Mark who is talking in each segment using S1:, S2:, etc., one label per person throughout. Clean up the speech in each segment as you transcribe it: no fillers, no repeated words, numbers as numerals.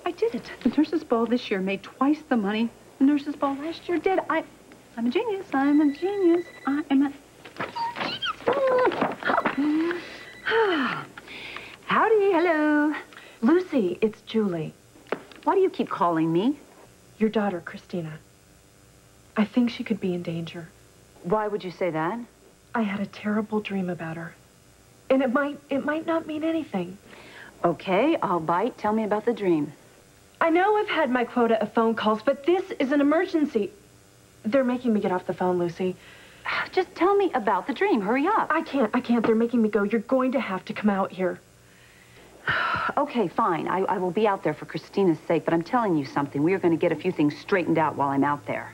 S1: I did it. The nurses' ball this year made twice the money the nurses' ball last year did. I'm a genius. I'm a genius. I am a... Howdy, hello.
S2: Lucy, it's Julie.
S1: Why do you keep calling me?
S2: Your daughter, Christina. I think she could be in danger.
S1: Why would you say that?
S2: I had a terrible dream about her. And it might not mean anything.
S1: Okay, I'll bite. Tell me about the dream.
S2: I know I've had my quota of phone calls, but this is an emergency. They're making me get off the phone, Lucy.
S1: Just tell me about the dream. Hurry up.
S2: I can't. They're making me go. You're going to have to come out here.
S1: Okay, fine. I will be out there for Christina's sake, but I'm telling you something. We are going to get a few things straightened out while I'm out there.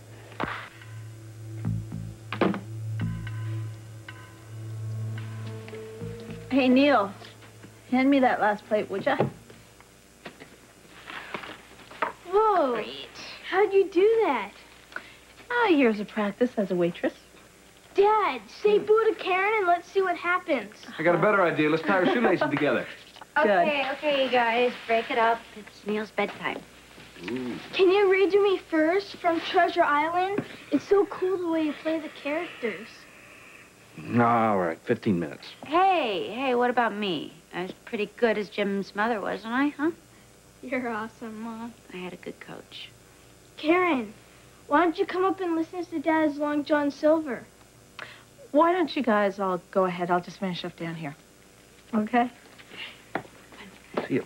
S3: Hey, Neil, hand me that last plate, would ya?
S4: Whoa.
S3: Great.
S4: How'd you do that?
S3: Years of practice as a waitress.
S4: Dad, say boo to Karen and let's see what happens.
S5: I got a better idea. Let's tie our shoelaces together.
S6: Okay, you guys, break it up. It's Neil's bedtime.
S5: Ooh.
S4: Can you read to me first from Treasure Island? It's so cool the way you play the characters.
S5: All right, 15 minutes.
S6: Hey, what about me? I was pretty good as Jim's mother, wasn't I, huh?
S4: You're awesome, Mom.
S6: I had a good coach.
S4: Karen, why don't you come up and listen to Dad's Long John Silver?
S3: Why don't you guys all go ahead? I'll just finish up down here. Okay?
S5: See you.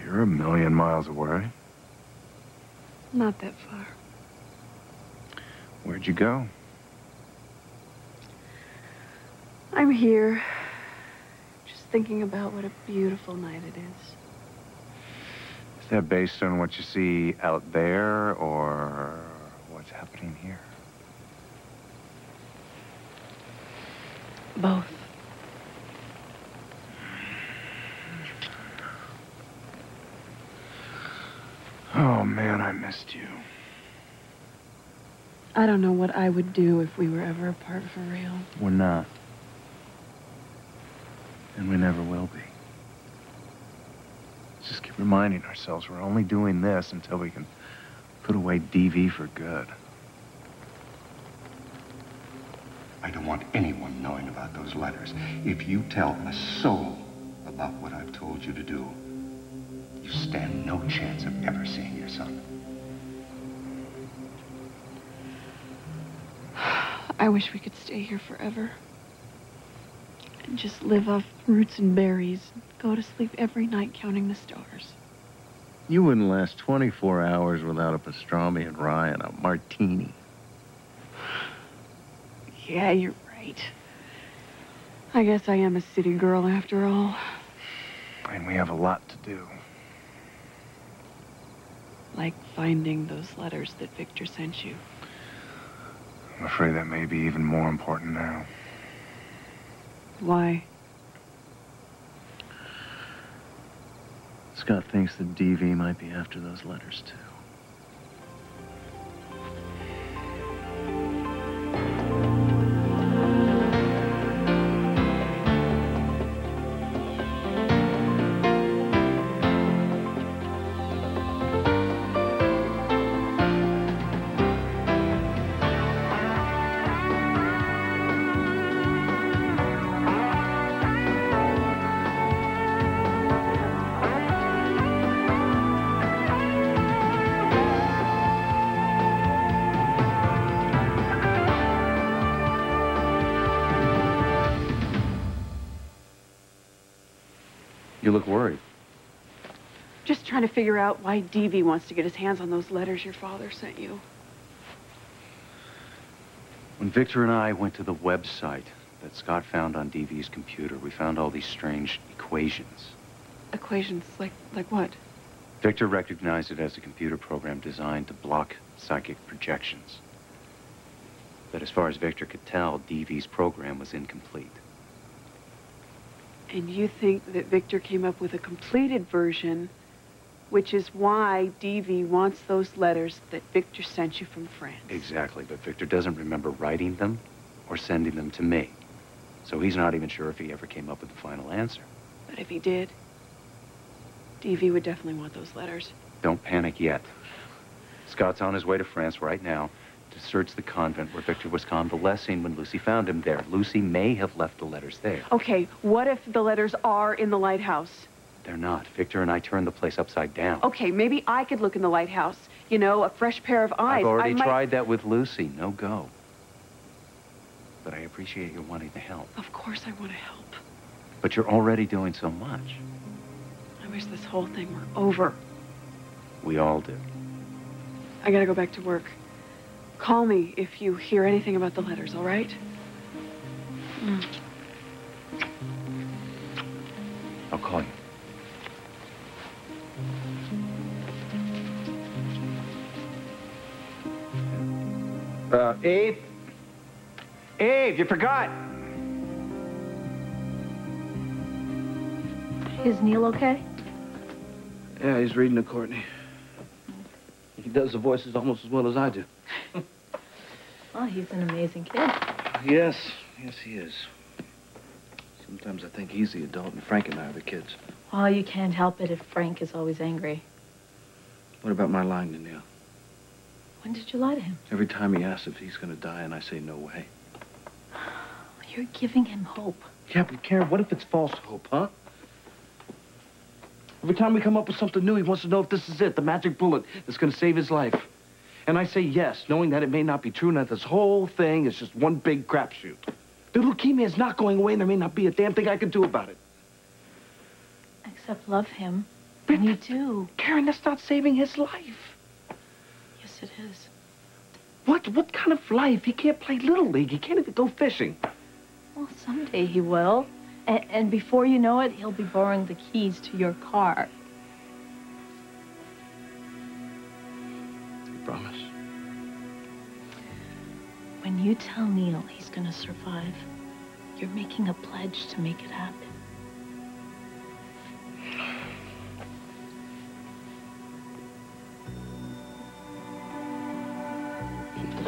S7: You're a million miles away.
S2: Not that far.
S7: Where'd you go?
S2: I'm here, just thinking about what a beautiful night it is.
S7: Is that based on what you see out there, or what's happening here?
S2: Both.
S7: Oh, man, I missed you.
S2: I don't know what I would do if we were ever apart for real.
S7: We're not. And we never will be. Let's just keep reminding ourselves we're only doing this until we can put away DV for good.
S8: I don't want anyone knowing about those letters. If you tell a soul about what I've told you to do, you stand no chance of ever seeing your son.
S2: I wish we could stay here forever. And just live off roots and berries. Go to sleep every night counting the stars.
S7: You wouldn't last 24 hours without a pastrami and rye and a martini.
S2: Yeah, you're right. I guess I am a city girl after all.
S7: And we have a lot to do.
S2: Like finding those letters that Victor sent you.
S7: I'm afraid that may be even more important now.
S2: Why?
S7: Scott thinks that DV might be after those letters, too.
S5: You look worried.
S2: Just trying to figure out why DV wants to get his hands on those letters your father sent you.
S9: When Victor and I went to the website that Scott found on DV's computer, we found all these strange equations.
S2: Equations? Like what?
S9: Victor recognized it as a computer program designed to block psychic projections. But as far as Victor could tell, DV's program was incomplete.
S2: And you think that Victor came up with a completed version, which is why DV wants those letters that Victor sent you from France.
S9: Exactly, but Victor doesn't remember writing them or sending them to me. So he's not even sure if he ever came up with the final answer.
S2: But if he did, DV would definitely want those letters.
S9: Don't panic yet. Scott's on his way to France right now to search the convent where Victor was convalescing when Lucy found him there. Lucy may have left the letters there.
S2: Okay, what if the letters are in the lighthouse?
S9: They're not. Victor and I turned the place upside down.
S2: Okay, maybe I could look in the lighthouse. You know, a fresh pair of eyes.
S9: I've already tried that with Lucy. No go. But I appreciate your wanting to help.
S2: Of course I want to help.
S9: But you're already doing so much.
S2: I wish this whole thing were over.
S9: We all do.
S2: I gotta go back to work. Call me if you hear anything about the letters, all right?
S9: I'll call you.
S5: Eve? Eve, you forgot.
S3: Is Neil okay?
S5: Yeah, he's reading to Courtney. He does the voices almost as well as I do.
S3: Well, he's an amazing kid.
S5: Yes, yes, he is. Sometimes I think he's the adult and Frank and I are the kids.
S3: Well, you can't help it if Frank is always angry.
S5: What about my lying to Neil?
S3: When did you lie to him?
S5: Every time he asks if he's going to die, and I say no way.
S3: You're giving him hope.
S5: Yeah, but Karen, what if it's false hope, huh? Every time we come up with something new, he wants to know if this is it, the magic bullet that's going to save his life. And I say yes, knowing that it may not be true and that this whole thing is just one big crapshoot. The leukemia is not going away, and there may not be a damn thing I can do about it.
S3: Except love him. And you do.
S5: Karen, that's not saving his life.
S3: Yes, it is.
S5: What kind of life? He can't play Little League. He can't even go fishing.
S3: Well, someday he will. And before you know it, he'll be borrowing the keys to your car.
S5: You promise?
S3: When you tell Neil he's gonna survive, you're making a pledge to make it happen.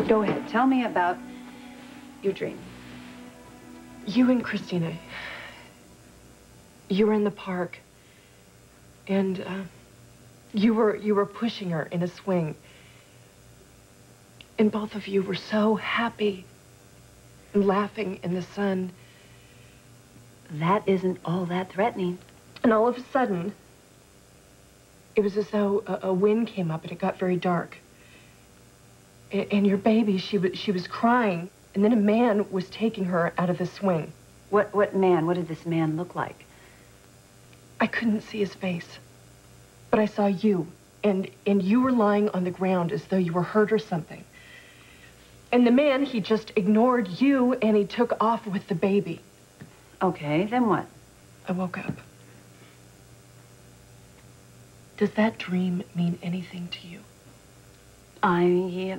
S1: Go ahead. Tell me about your dream.
S2: You and Christina, you were in the park, and you were pushing her in a swing, and both of you were so happy and laughing in the sun.
S1: That isn't all that threatening.
S2: And all of a sudden, it was as though a wind came up and it got very dark. And your baby, she was crying, and then a man was taking her out of the swing.
S1: What man? What did this man look like?
S2: I couldn't see his face, but I saw you, and you were lying on the ground as though you were hurt or something. And the man, he just ignored you, and he took off with the baby.
S1: Okay, then what?
S2: I woke up. Does that dream mean anything to you?
S1: I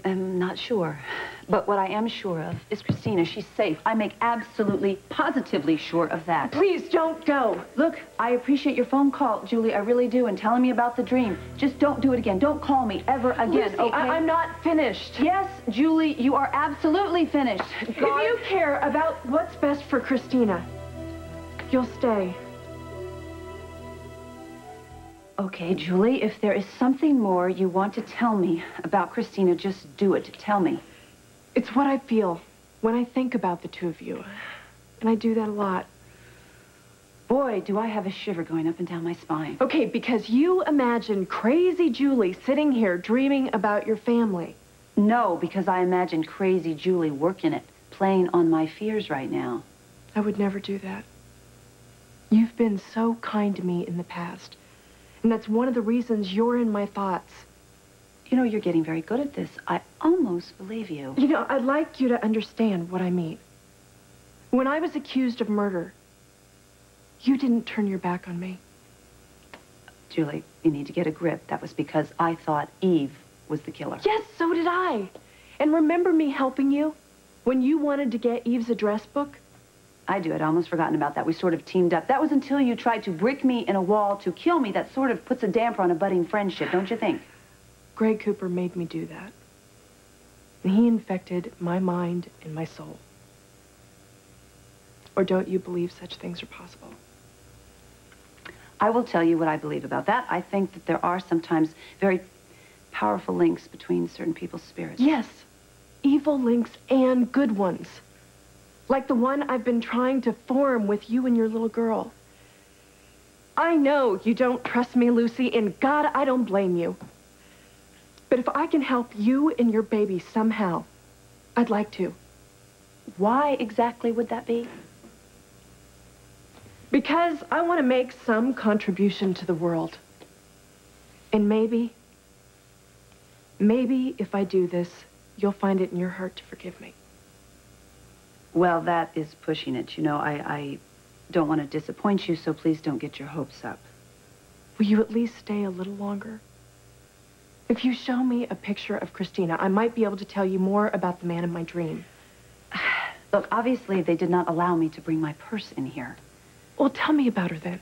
S1: am not sure. But what I am sure of is Christina. She's safe. I make absolutely, positively sure of that.
S2: Please don't go.
S1: Look, I appreciate your phone call, Julie. I really do. And telling me about the dream. Just don't do it again. Don't call me ever again,
S2: Lucy,
S1: okay?
S2: I'm not finished.
S1: Yes, Julie, you are absolutely finished.
S2: If you care about what's best for Christina, you'll stay.
S1: Okay, Julie, if there is something more you want to tell me about Christina, just do it. Tell me.
S2: It's what I feel when I think about the two of you. And I do that a lot.
S1: Boy, do I have a shiver going up and down my spine.
S2: Okay, because you imagine crazy Julie sitting here dreaming about your family.
S1: No, because I imagine crazy Julie working it, playing on my fears right now.
S2: I would never do that. You've been so kind to me in the past. And that's one of the reasons you're in my thoughts.
S1: You know, you're getting very good at this. I almost believe you.
S2: You know, I'd like you to understand what I mean. When I was accused of murder, you didn't turn your back on me.
S1: Julie, you need to get a grip. That was because I thought Eve was the killer.
S2: Yes, so did I. And remember me helping you when you wanted to get Eve's address book?
S1: I do. I'd almost forgotten about that. We sort of teamed up. That was until you tried to brick me in a wall to kill me. That sort of puts a damper on a budding friendship, don't you think?
S2: Greg Cooper made me do that. And he infected my mind and my soul. Or don't you believe such things are possible?
S1: I will tell you what I believe about that. I think that there are sometimes very powerful links between certain people's spirits.
S2: Yes, evil links and good ones. Like the one I've been trying to form with you and your little girl. I know you don't trust me, Lucy, and God, I don't blame you. But if I can help you and your baby somehow, I'd like to.
S1: Why exactly would that be?
S2: Because I want to make some contribution to the world. And maybe if I do this, you'll find it in your heart to forgive me.
S1: Well, that is pushing it. You know, I don't want to disappoint you, so please don't get your hopes up.
S2: Will you at least stay a little longer? If you show me a picture of Christina, I might be able to tell you more about the man in my dream.
S1: Look, obviously they did not allow me to bring my purse in here.
S2: Well, tell me about her then.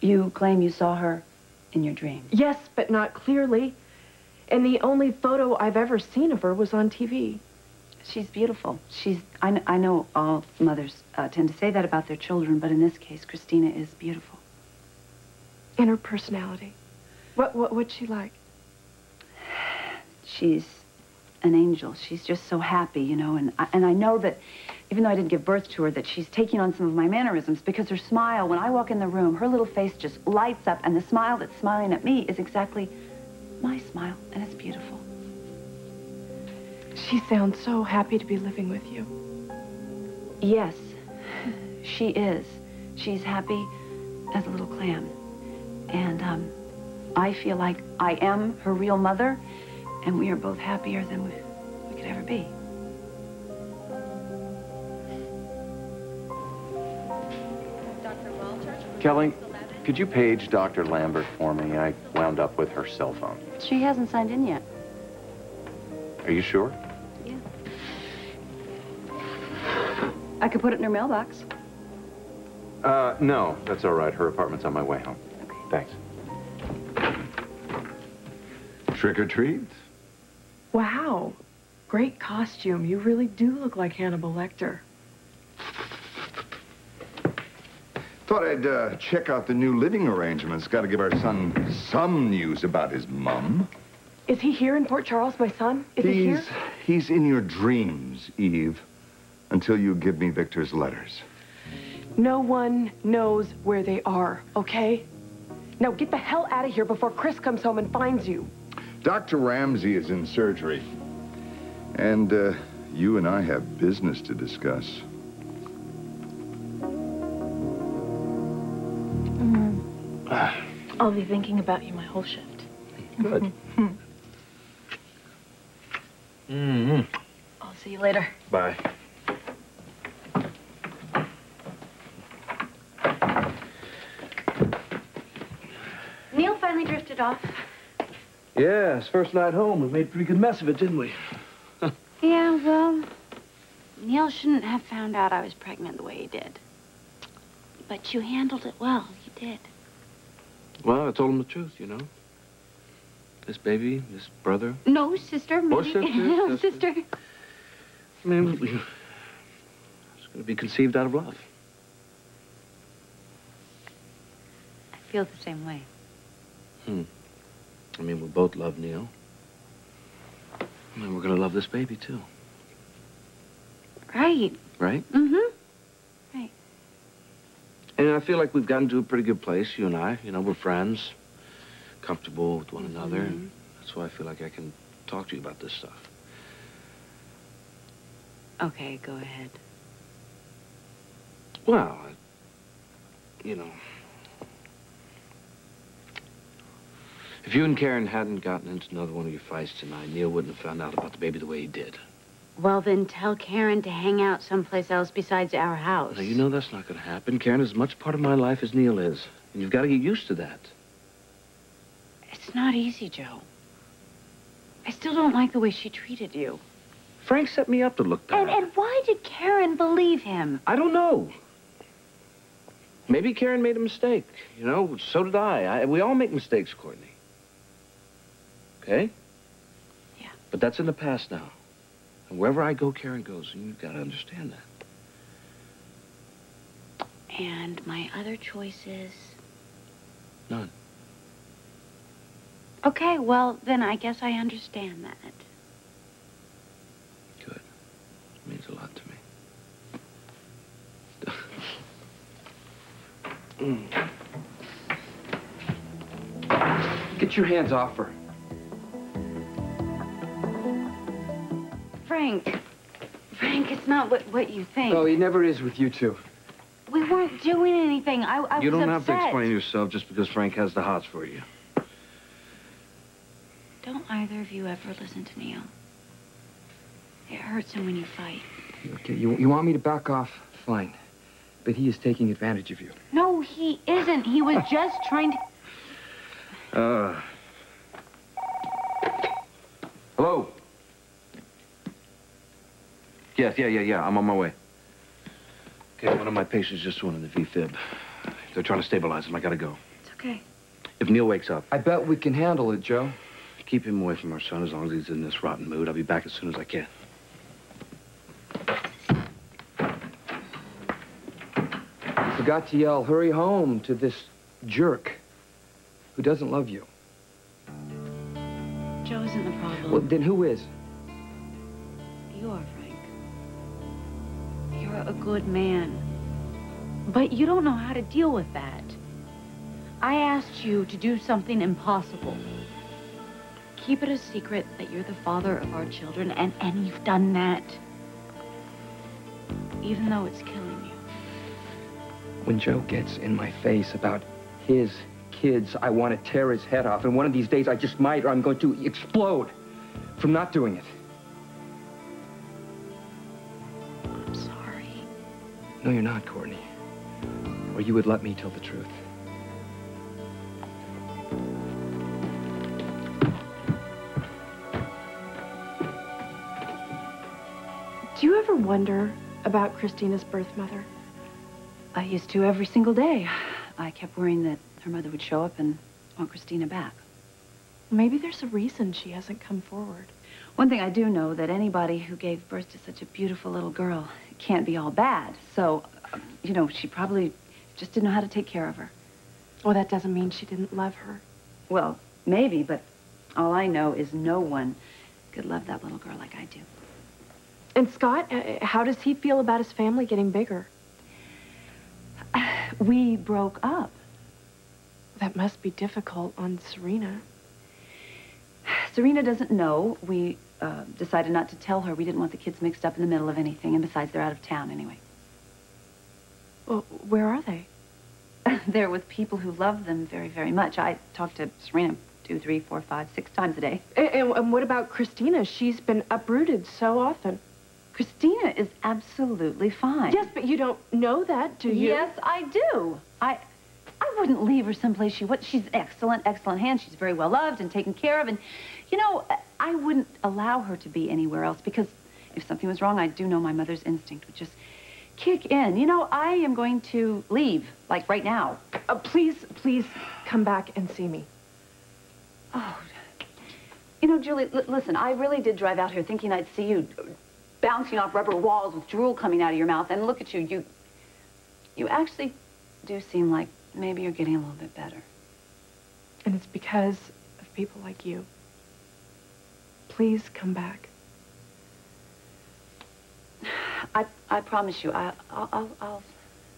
S1: You claim you saw her in your dream?
S2: Yes, but not clearly. And the only photo I've ever seen of her was on TV.
S1: She's beautiful. I know all mothers tend to say that about their children, but in this case, Christina is beautiful.
S2: And her personality. What's she like?
S1: She's an angel. She's just so happy, you know, and I know that even though I didn't give birth to her, that she's taking on some of my mannerisms, because her smile, when I walk in the room, her little face just lights up, and the smile that's smiling at me is exactly my smile, and it's beautiful.
S2: She sounds so happy to be living with you.
S1: Yes, she is. She's happy as a little clam. And I feel like I am her real mother, and we are both happier than we could ever be.
S9: Kelly, could you page Dr. Lambert for me? I wound up with her cell phone.
S1: She hasn't signed in yet.
S9: Are you sure?
S1: Yeah. I could put it in her mailbox.
S9: No, that's all right. Her apartment's on my way home.
S1: Okay.
S9: Thanks.
S8: Trick or treat?
S2: Wow. Great costume. You really do look like Hannibal Lecter.
S8: Thought I'd check out the new living arrangements. Got to give our son some news about his mum.
S2: Is he here in Port Charles, my son? Is he here?
S8: He's in your dreams, Eve, until you give me Victor's letters.
S2: No one knows where they are, okay? Now get the hell out of here before Chris comes home and finds you.
S8: Dr. Ramsey is in surgery. And you and I have business to discuss.
S3: I'll be thinking about you my whole shift.
S5: Good.
S3: I'll see you later.
S5: Bye.
S6: Neil finally drifted off.
S5: Yeah, his first night home, we made a pretty good mess of it, didn't we?
S6: Yeah, well, Neil shouldn't have found out I was pregnant the way he did. But you handled it well. You did.
S5: Well, I told him the truth, you know. This baby, this brother.
S6: No, sister. Maybe.
S5: Or sister.
S6: No, sister.
S5: I mean, it's going to be conceived out of love.
S6: I feel the same way.
S5: I mean, we both love Neil. I mean, we're going to love this baby, too.
S6: Right.
S5: Right?
S6: Mm-hmm. Right.
S5: And I feel like we've gotten to a pretty good place, you and I. You know, we're friends, comfortable with one another. And that's why I feel like I can talk to you about this stuff.
S6: Okay, go ahead.
S5: Well, you know, if you and Karen hadn't gotten into another one of your fights tonight, Neil wouldn't have found out about the baby the way he did.
S6: Well, then tell Karen to hang out someplace else besides our house.
S5: Now, you know that's not going to happen. Karen is as much part of my life as Neil is. And you've got to get used to that.
S6: It's not easy, Joe. I still don't like the way she treated you.
S5: Frank set me up to look bad.
S6: And why did Karen believe him?
S5: I don't know. Maybe Karen made a mistake. You know, so did I. We all make mistakes, Courtney. Okay?
S6: Yeah.
S5: But that's in the past now. And wherever I go, Karen goes. And you've got to understand that.
S6: And my other choice is...
S5: None.
S6: Okay, well, then I guess I understand that.
S5: Good. It means a lot to me. Get your hands off her.
S6: Frank, it's not what you think.
S10: Oh, he never is with you two.
S6: We weren't doing anything. I was upset.
S5: You don't have to explain yourself just because Frank has the hots for you.
S6: Don't either of you ever listen to Neil. It hurts him when you fight.
S10: Okay, you want me to back off? Fine. But he is taking advantage of you.
S6: No, he isn't. He was just trying to...
S5: Hello? Yes, yeah. I'm on my way. Okay, one of my patients just went in the V-fib. They're trying to stabilize him. I gotta go.
S6: It's okay.
S5: If Neil wakes up...
S10: I bet we can handle it, Joe.
S5: Keep him away from our son as long as he's in this rotten mood. I'll be back as soon as I can.
S10: Forgot to yell, hurry home to this jerk who doesn't love you.
S6: Joe isn't the problem.
S10: Well, then who is?
S6: You are, Frank. You're a good man. But you don't know how to deal with that. I asked you to do something impossible. Keep it a secret that you're the father of our children, and you've done that. Even though it's killing you.
S10: When Joe gets in my face about his kids, I want to tear his head off. And one of these days I just might, or I'm going to explode from not doing it.
S6: I'm sorry.
S10: No, you're not, Courtney. Or you would let me tell the truth.
S2: Do you ever wonder about Christina's birth mother?
S1: I used to every single day. I kept worrying that her mother would show up and want Christina back.
S2: Maybe there's a reason she hasn't come forward.
S1: One thing I do know, that anybody who gave birth to such a beautiful little girl can't be all bad. So, you know, she probably just didn't know how to take care of her.
S2: Well, that doesn't mean she didn't love her.
S1: Well, maybe, but all I know is no one could love that little girl like I do.
S2: And Scott, how does he feel about his family getting bigger?
S1: We broke up.
S2: That must be difficult on Serena.
S1: Serena doesn't know. We decided not to tell her. We didn't want the kids mixed up in the middle of anything, and besides, they're out of town anyway.
S2: Well, where are they?
S1: They're with people who love them very, very much. I talk to Serena 2, 3, 4, 5, 6 times a day.
S2: And what about Christina? She's been uprooted so often.
S1: Christina is absolutely fine.
S2: Yes, but you don't know that, do you?
S1: Yes, I do. I wouldn't leave her someplace she's excellent hands. She's very well loved and taken care of. And, you know, I wouldn't allow her to be anywhere else because if something was wrong, I do know my mother's instinct would just kick in. You know, I am going to leave, like right now.
S2: Please come back and see me.
S1: Oh, you know, Julie, listen, I really did drive out here thinking I'd see you bouncing off rubber walls with drool coming out of your mouth, and look at you. You actually do seem like maybe you're getting a little bit better.
S2: And it's because of people like you. Please come back.
S1: I promise you, I'll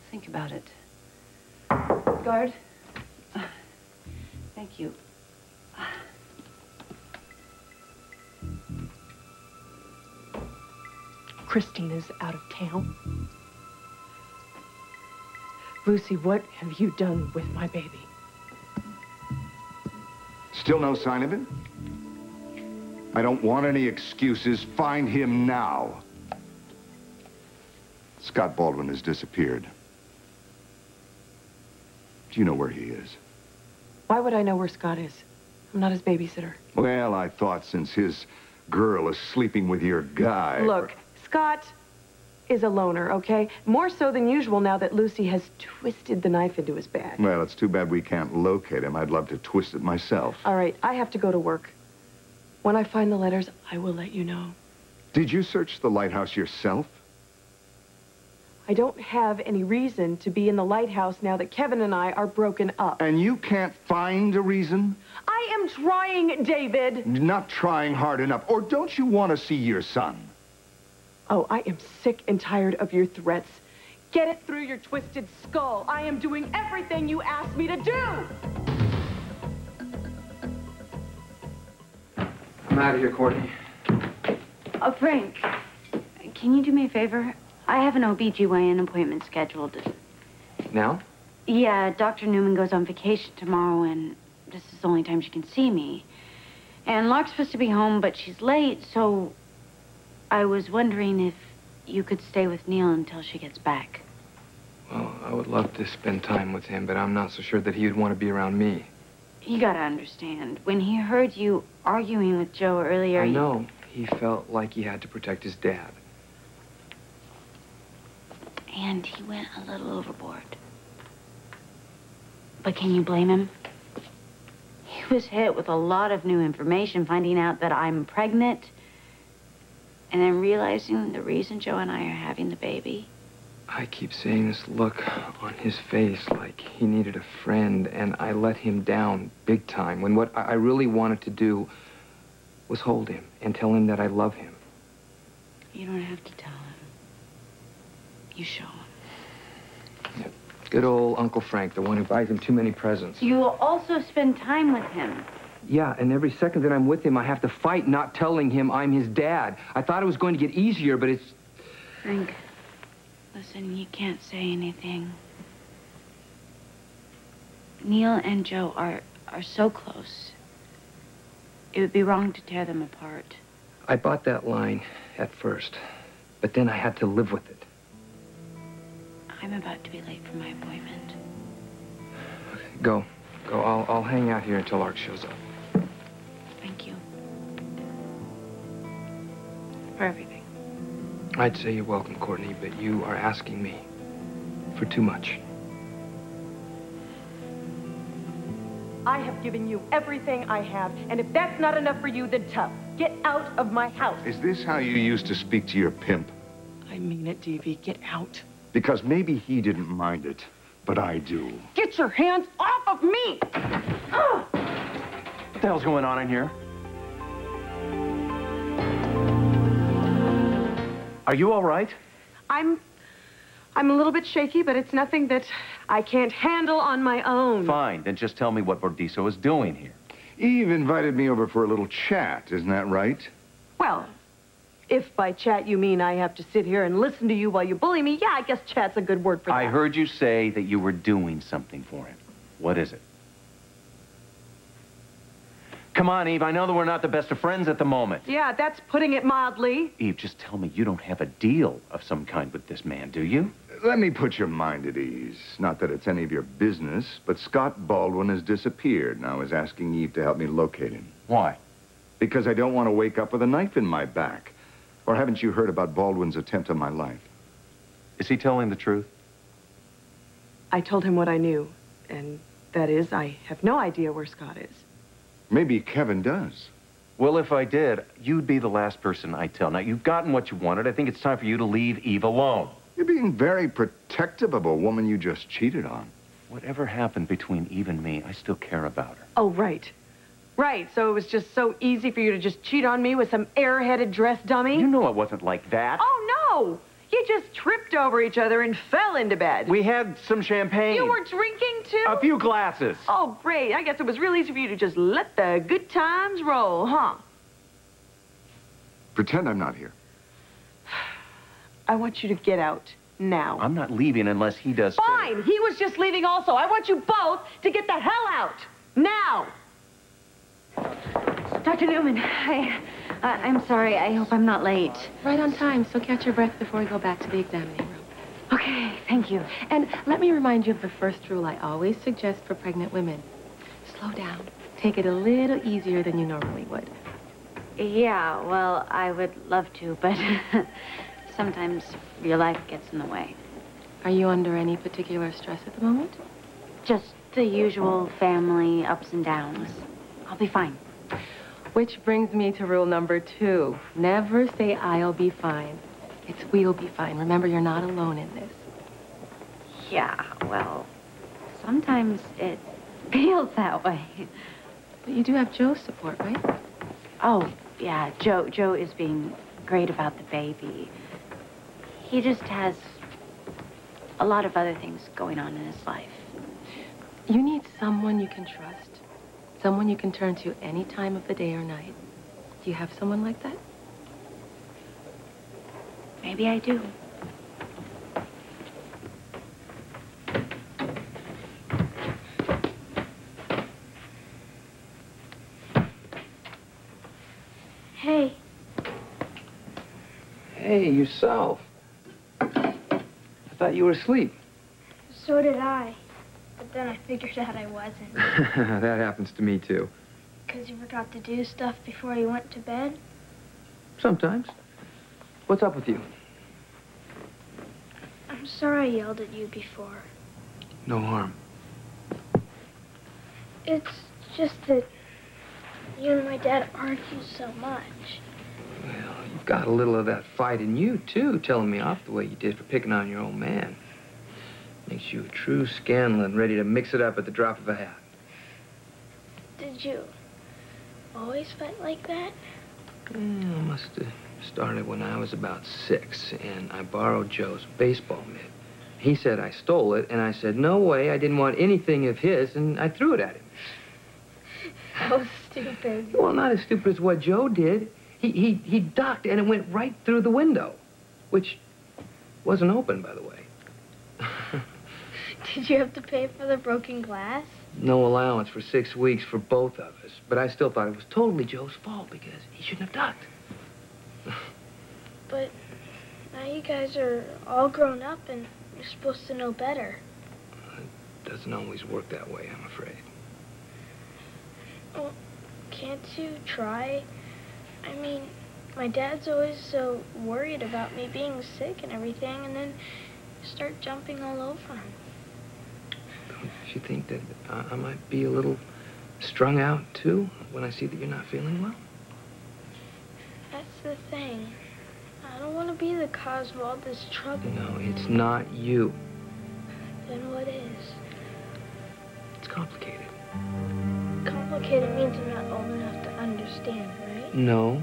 S1: think about it. Guard. Thank you.
S2: Christina's out of town. Lucy, what have you done with my baby?
S8: Still no sign of him? I don't want any excuses. Find him now. Scott Baldwin has disappeared. Do you know where he is?
S2: Why would I know where Scott is? I'm not his babysitter.
S8: Well, I thought since his girl is sleeping with your guy...
S2: Look, Scott is a loner, okay? More so than usual now that Lucy has twisted the knife into his back.
S8: Well, it's too bad we can't locate him. I'd love to twist it myself.
S2: All right, I have to go to work. When I find the letters, I will let you know.
S8: Did you search the lighthouse yourself?
S2: I don't have any reason to be in the lighthouse now that Kevin and I are broken up.
S8: And you can't find a reason?
S2: I am trying, David.
S8: Not trying hard enough. Or don't you want to see your son?
S2: Oh, I am sick and tired of your threats. Get it through your twisted skull. I am doing everything you asked me to do.
S10: I'm out of here, Courtney.
S6: Oh, Frank, can you do me a favor? I have an OB/GYN appointment scheduled.
S10: Now?
S6: Yeah, Dr. Newman goes on vacation tomorrow, and this is the only time she can see me. And Lark's supposed to be home, but she's late, so I was wondering if you could stay with Neil until she gets back.
S10: Well, I would love to spend time with him, but I'm not so sure that he would want to be around me.
S6: You gotta understand, when he heard you arguing with Joe earlier...
S10: I know. He felt like he had to protect his dad.
S6: And he went a little overboard. But can you blame him? He was hit with a lot of new information, finding out that I'm pregnant, and then realizing the reason Joe and I are having the baby.
S10: I keep seeing this look on his face like he needed a friend, and I let him down big time when what I really wanted to do was hold him and tell him that I love him.
S6: You don't have to tell him. You show him.
S10: Yeah. Good old Uncle Frank, the one who buys him too many presents.
S6: You will also spend time with him.
S10: Yeah, and every second that I'm with him, I have to fight not telling him I'm his dad. I thought it was going to get easier, but it's...
S6: Frank, listen, you can't say anything. Neil and Joe are so close. It would be wrong to tear them apart.
S10: I bought that line at first, but then I had to live with it.
S6: I'm about to be late for my appointment.
S10: Okay, go. I'll hang out here until Lark shows up.
S6: Thank you. For everything.
S10: I'd say you're welcome, Courtney, but you are asking me for too much.
S2: I have given you everything I have, and if that's not enough for you, then tough. Get out of my house.
S8: Is this how you used to speak to your pimp?
S2: I mean it, Davy. Get out.
S8: Because maybe he didn't mind it, but I do.
S2: Get your hands off of me!
S9: What the hell's going on in here? Are you all right?
S2: I'm a little bit shaky, but it's nothing that I can't handle on my own.
S9: Fine, then just tell me what Bordiso is doing here.
S8: Eve invited me over for a little chat, isn't that right?
S2: Well, if by chat you mean I have to sit here and listen to you while you bully me, yeah, I guess chat's a good word for that.
S9: I heard you say that you were doing something for him. What is it? Come on, Eve, I know that we're not the best of friends at the moment.
S2: Yeah, that's putting it mildly.
S9: Eve, just tell me you don't have a deal of some kind with this man, do you?
S8: Let me put your mind at ease. Not that it's any of your business, but Scott Baldwin has disappeared, and I was asking Eve to help me locate him.
S9: Why?
S8: Because I don't want to wake up with a knife in my back. Or haven't you heard about Baldwin's attempt on my life?
S9: Is he telling the truth?
S2: I told him what I knew, and that is, I have no idea where Scott is.
S8: Maybe Kevin does.
S9: Well, if I did, you'd be the last person I'd tell. Now, you've gotten what you wanted. I think it's time for you to leave Eve alone.
S8: You're being very protective of a woman you just cheated on.
S9: Whatever happened between Eve and me, I still care about her.
S2: Oh, right. Right, so it was just so easy for you to just cheat on me with some airheaded dress dummy?
S9: You know it wasn't like that.
S2: Oh, no! You just tripped over each other and fell into bed.
S9: We had some champagne.
S2: You were drinking, too?
S9: A few glasses.
S2: Oh, great. I guess it was real easy for you to just let the good times roll, huh?
S8: Pretend I'm not here.
S2: I want you to get out now.
S9: I'm not leaving unless he does.
S2: Fine. He was just leaving also. I want you both to get the hell out. Now.
S6: Dr. Newman, I'm sorry. I hope I'm not late.
S11: Right on time, so catch your breath before we go back to the examining room.
S6: Okay, thank you.
S11: And let me remind you of the first rule I always suggest for pregnant women. Slow down. Take it a little easier than you normally would.
S6: Yeah, well, I would love to, but sometimes your life gets in the way.
S11: Are you under any particular stress at the moment?
S6: Just the usual family ups and downs. I'll be fine.
S11: Which brings me to rule number 2. Never say I'll be fine. We'll be fine. Remember, you're not alone in this.
S6: Yeah, well, sometimes it feels that way.
S11: But you do have Joe's support, right?
S6: Oh, yeah, Joe is being great about the baby. He just has a lot of other things going on in his life.
S11: You need someone you can trust. Someone you can turn to any time of the day or night. Do you have someone like that?
S6: Maybe I do.
S4: Hey.
S10: Hey, yourself. I thought you were asleep.
S4: So did I. But then I figured out I wasn't.
S10: That happens to me, too.
S4: Because you forgot to do stuff before you went to bed?
S10: Sometimes. What's up with you?
S4: I'm sorry I yelled at you before.
S10: No harm.
S4: It's just that you and my dad argue so much.
S10: Well, you've got a little of that fight in you, too, telling me off the way you did for picking on your old man. Makes you a true Scanlon, ready to mix it up at the drop of a hat.
S4: Did you always fight like that?
S10: Yeah, must have started when I was about 6, and I borrowed Joe's baseball mitt. He said I stole it, and I said, no way, I didn't want anything of his, and I threw it at him.
S4: How stupid.
S10: Well, not as stupid as what Joe did. He ducked, and it went right through the window, which wasn't open, by the way.
S4: Did you have to pay for the broken glass?
S10: No allowance for 6 weeks for both of us, but I still thought it was totally Joe's fault because he shouldn't have ducked.
S4: But now you guys are all grown up and you're supposed to know better.
S10: It doesn't always work that way, I'm afraid.
S4: Well, can't you try? I mean, my dad's always so worried about me being sick and everything, and then you start jumping all over him.
S10: Don't you think that I might be a little strung out, too, when I see that you're not feeling well?
S4: That's the thing. I don't want to be the cause of all this trouble.
S10: No, it's not you.
S4: Then what is?
S10: It's complicated.
S4: Complicated means I'm not old enough to understand, right?
S10: No,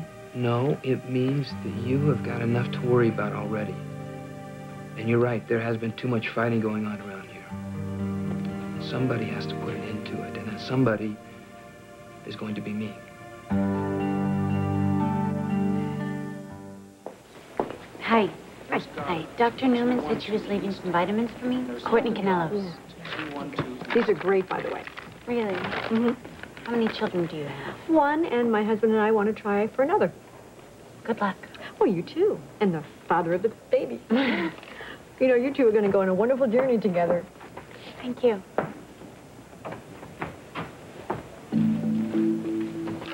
S10: it means that you have got enough to worry about already. And you're right, there has been too much fighting going on around here. Somebody has to put an end to it, and that somebody is going to be me.
S6: Hi. Hi. Dr. Newman said she was leaving some vitamins for me. Courtney Canellos.
S2: These are great, by the way.
S6: Really?
S2: Mm-hmm.
S6: How many children do you have?
S2: One, and my husband and I want to try for another.
S6: Good luck.
S2: Well, you too. And the father of the baby. You know, you two are going to go on a wonderful journey together.
S6: Thank you.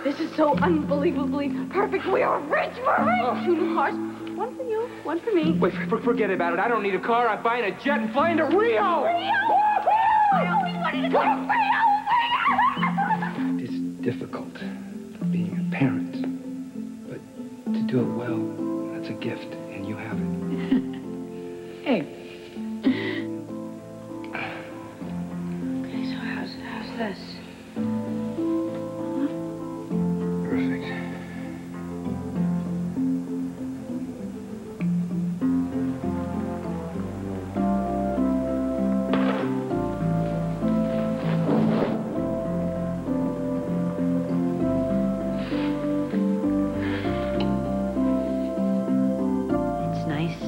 S2: This is so unbelievably perfect. We are rich. We're rich.
S5: Oh.
S2: 2 new cars. One for you, one for me.
S5: Wait, forget about it. I don't need a car. I'm buying a jet and flying to Rio!
S2: I always wanted to go to Rio!
S10: It's difficult being a parent, but to do it well, that's a gift, and you have it.
S6: Hey. Okay, so how's this?
S10: Perfect.
S6: It's nice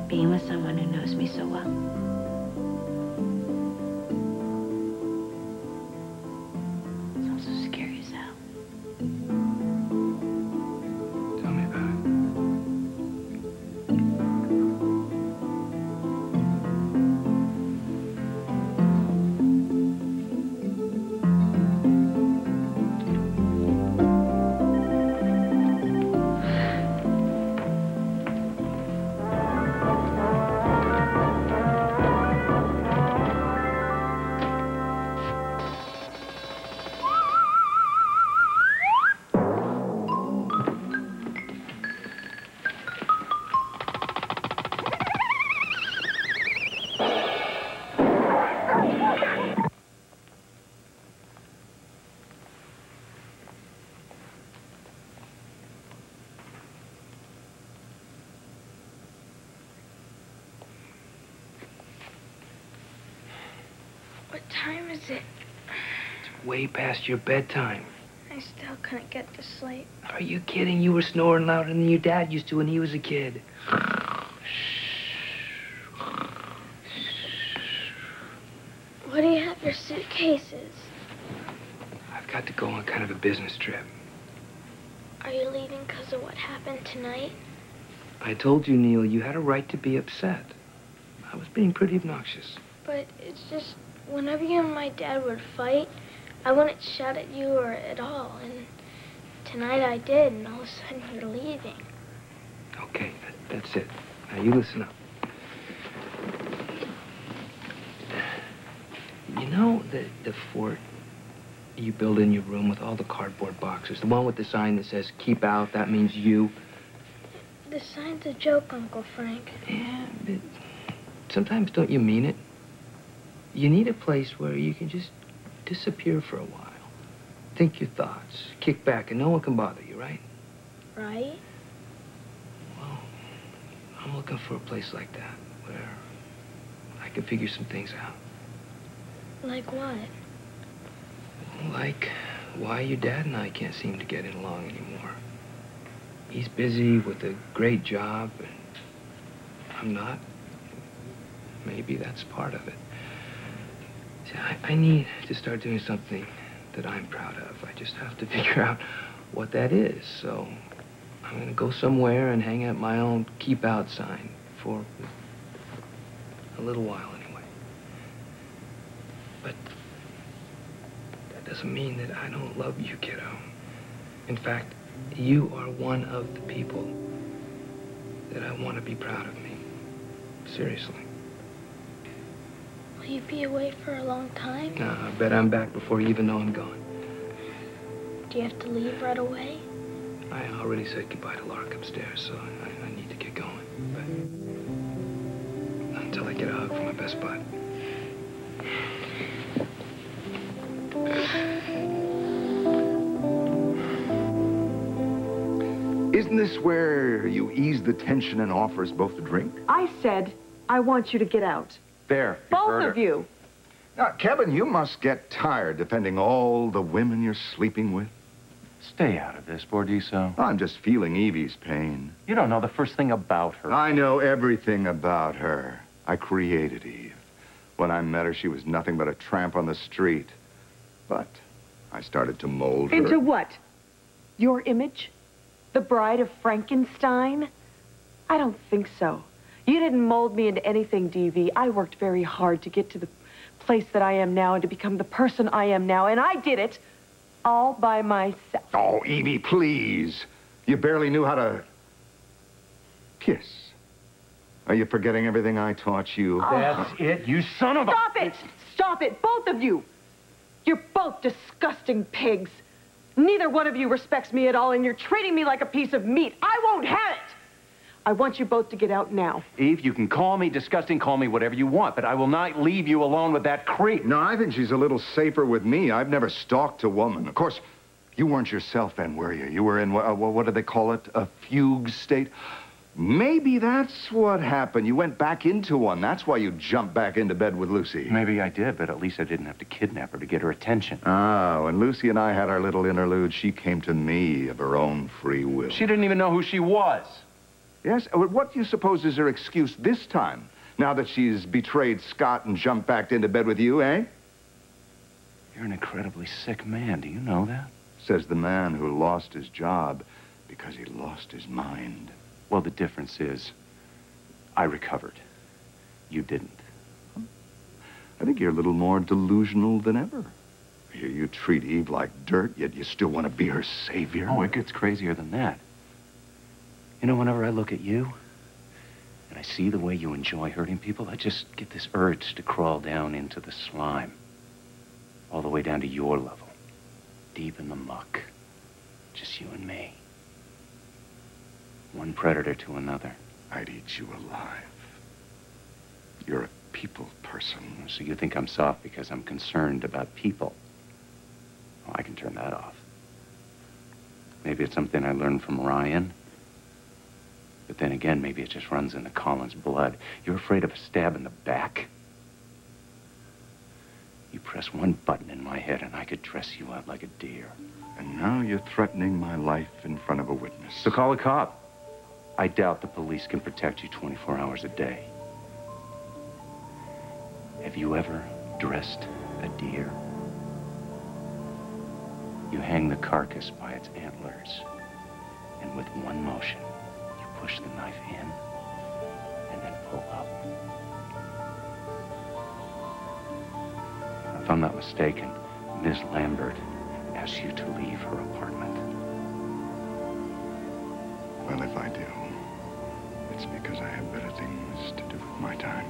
S6: being with someone who knows me so well. It's also scary as hell.
S10: Tell me about it.
S4: What time is it?
S10: It's way past your bedtime.
S4: I still couldn't get to sleep.
S10: Are you kidding? You were snoring louder than your dad used to when he was a kid.
S4: What do you have your suitcases?
S10: I've got to go on kind of a business trip.
S4: Are you leaving because of what happened tonight?
S10: I told you, Neil, you had a right to be upset. I was being pretty obnoxious.
S4: But it's just, whenever you and my dad would fight, I wouldn't shout at you or at all. And tonight I did, and all of a sudden you're leaving.
S10: Okay, that's it. Now you listen up. You know the fort you build in your room with all the cardboard boxes? The one with the sign that says, keep out, that means you.
S4: The sign's a joke, Uncle Frank.
S10: Yeah, but sometimes don't you mean it? You need a place where you can just disappear for a while. Think your thoughts, kick back, and no one can bother you, right?
S4: Right?
S10: Well, I'm looking for a place like that, where I can figure some things out.
S4: Like what?
S10: Like why your dad and I can't seem to get along anymore. He's busy with a great job, and I'm not. Maybe that's part of it. See, I need to start doing something that I'm proud of. I just have to figure out what that is. So I'm going to go somewhere and hang out my own keep out sign for a little while anyway. But that doesn't mean that I don't love you, kiddo. In fact, you are one of the people that I want to be proud of me. Seriously.
S4: Will you be away for a long time?
S10: No, I bet I'm back before you even know I'm gone.
S4: Do you have to leave right away?
S10: I already said goodbye to Lark upstairs, so I need to get going. But not until I get a hug from my best bud.
S8: Isn't this where you ease the tension and offer us both a drink?
S2: I said, I want you to get out.
S8: There.
S2: Both of you.
S8: Now, Kevin, you must get tired defending all the women you're sleeping with.
S9: Stay out of this, Bordiso.
S8: I'm just feeling Evie's pain.
S9: You don't know the first thing about her.
S8: I know everything about her. I created Eve. When I met her, she was nothing but a tramp on the street. But I started to mold her.
S2: Into what? Your image? The bride of Frankenstein? I don't think so. You didn't mold me into anything, D.V. I worked very hard to get to the place that I am now and to become the person I am now, and I did it all by myself.
S8: Oh, Evie, please. You barely knew how to kiss. Are you forgetting everything I taught you?
S9: That's it, you son of a...
S2: Stop it! Stop it, both of you! You're both disgusting pigs. Neither one of you respects me at all, and you're treating me like a piece of meat. I won't have it! I want you both to get out now.
S9: Eve, you can call me disgusting, call me whatever you want, but I will not leave you alone with that creep.
S8: No, I think she's a little safer with me. I've never stalked a woman. Of course, you weren't yourself then, were you? You were in, what do they call it? A fugue state? Maybe that's what happened. You went back into one. That's why you jumped back into bed with Lucy.
S9: Maybe I did, but at least I didn't have to kidnap her to get her attention.
S8: Ah, when Lucy and I had our little interlude, she came to me of her own free will.
S9: She didn't even know who she was.
S8: Yes? What do you suppose is her excuse this time? Now that she's betrayed Scott and jumped back into bed with you, eh?
S9: You're an incredibly sick man. Do you know that?
S8: Says the man who lost his job because he lost his mind.
S9: Well, the difference is, I recovered. You didn't.
S8: I think you're a little more delusional than ever. You treat Eve like dirt, yet you still want to be her savior.
S9: Oh, it gets crazier than that. You know, whenever I look at you, and I see the way you enjoy hurting people, I just get this urge to crawl down into the slime. All the way down to your level. Deep in the muck. Just you and me. One predator to another.
S8: I'd eat you alive. You're a people person.
S9: So you think I'm soft because I'm concerned about people? Well, I can turn that off. Maybe it's something I learned from Ryan. But then again, maybe it just runs into Colin's blood. You're afraid of a stab in the back? You press one button in my head and I could dress you out like a deer.
S8: And now you're threatening my life in front of a witness.
S9: So call a cop. I doubt the police can protect you 24 hours a day. Have you ever dressed a deer? You hang the carcass by its antlers, and with one motion, you push the knife in and then pull up. If I'm not mistaken, Ms. Lambert asked you to leave her apartment.
S8: Well, if I do, it's because I have better things to do with my time.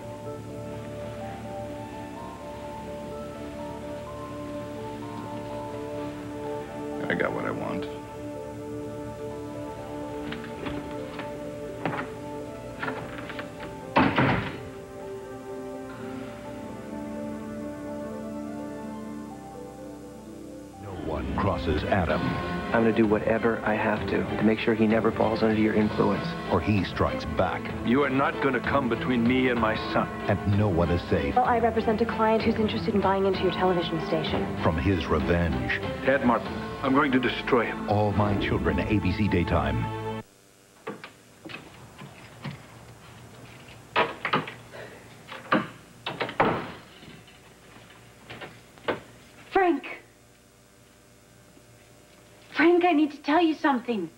S8: I got what I want.
S12: No one crosses Adam,
S10: I'm going to do whatever I have to make sure he never falls under your influence.
S12: or he strikes back,
S13: You are not going to come between me and my son.
S12: and no one is safe
S14: Well, I represent a client who's interested in buying into your television station.
S12: from his revenge.
S13: Dad Martin, I'm going to destroy him.
S12: All My Children, ABC Daytime.
S6: Frank! Frank, I need to tell you something.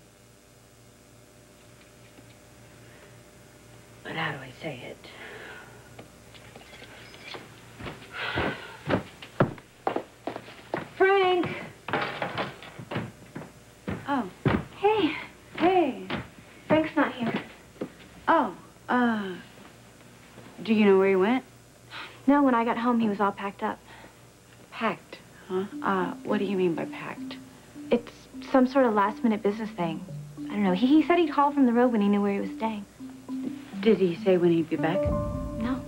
S6: But how do I say it? Frank! Oh. Hey. Hey.
S14: Frank's not here.
S6: Oh, do you know where he went?
S14: No, when I got home, he was all packed up.
S6: Packed, huh? What do you mean by packed?
S14: It's some sort of last-minute business thing. I don't know. He said he'd call from the road when he knew where he was staying.
S6: Did he say when he'd be back?
S14: No.